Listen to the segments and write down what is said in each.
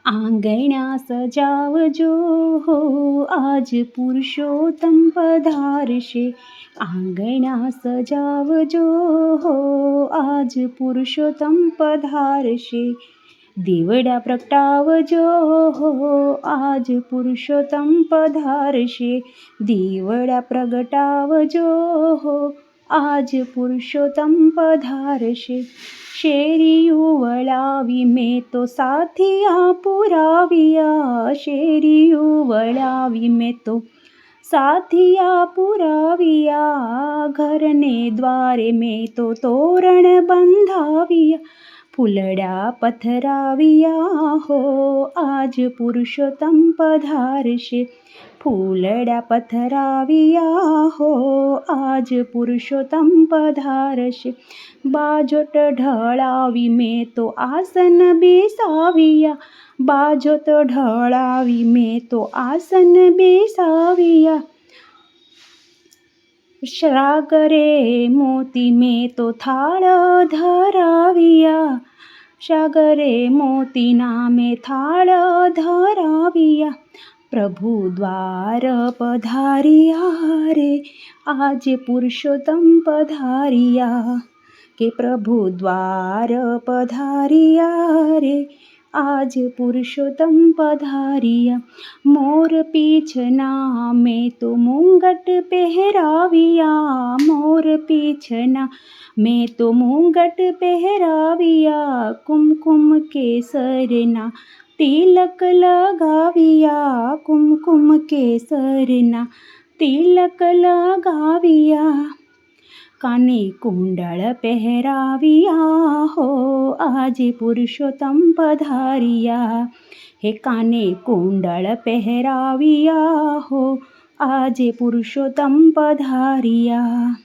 આંગણા સજાવજો હો આજ પુરુષોત્તમ પધારશે. આંગણા સજાવજો હો આજ પુરુષોત્તમ પધારશે. દીવડા પ્રગટાવજો હો આજ પુરુષોત્તમ પધારશે. દીવડા પ્રગટાવજો હો આજ પુરુષોત્તમ પધારશે. શેરીયું વળાવી મેં તો સાથિયા પુરાવ્યા. શેરીયું વળાવી મેં તો સાથિયા પુરાવ્યા. ઘરને દ્વારે મેં તો તોરણ બંધાવ્યા. ફૂલડા પથરાવ્યા હો આજ પુરુષોત્તમ પધારશે. ફૂલડા પથરાવ્યા હો આજ પુરુષોત્તમ પધારશે. બાજોટ ઢળાવી મેં તો આસન બેસાવ્યા. બાજોટ ઢળાવી મેં તો આસન બેસાવ્યા. સાગરે મોતી મેં તો થાળ ધરાવ્યા. સાગરે મોતીના મેં થાળ ધરાવ્યા. પ્રભુ દ્વાર પધાર્યા રે આજે પુરુષોત્તમ પધાર્યા. કે પ્રભુ દ્વાર પધાર્યા રે આજ પુરુષોત્તમ પધાર્યા. મોર પીછના મેં તો મુંગટ પહેરાવ્યા. મોર પીછના મેં તો મુંગટ પહેરાવ્યા. કુમકુમ કેસરના તિલક લગાવ્યા. કુમકુમ કેસરના તિલક લગાવ્યા. કાને કુંડળ પહેરાવ્યા હો આજે પુરુષોત્તમ પધાર્યા. હે કાને કુંડળ પહેરાવ્યા હો આજે પુરુષોત્તમ પધાર્યા.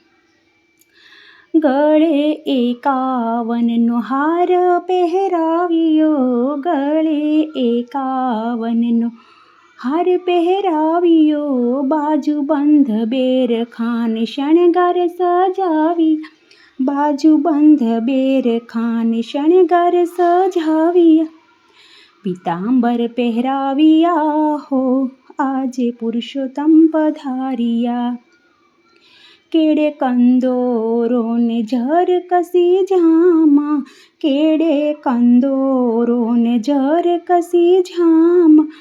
ગળે 51નો હાર પહેરાવ્યો. ગળે 51નો હાર પહેરાવ્યો. બાજુબંધ બેરખાન શણગાર સજાવી. બાજુબંધ બેરખાન શણગાર સજાવ્યા. પીતાંબર પહેરાવ્યા હો આજે પુરુષોત્તમ પધાર્યા. કેડે કંદોરોને ઝર કસી ઝામાં. કેડે કંદોરોને ઝર કસી ઝામાં.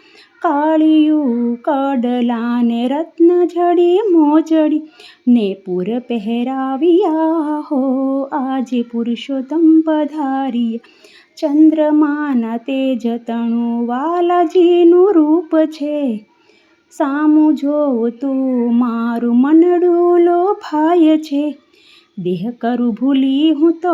કાળિયું કડલાને રત્ન જડી મોજડી. નેપુર પહેરાવ્યા હો આજે પુરુષોત્તમ પધાર્યા. ચંદ્રમાના તેજ તણું વાલાજીનું રૂપ છે. સામું જોતું મારું મનડું લોભાય છે. દેહ કરું ભૂલી હું તો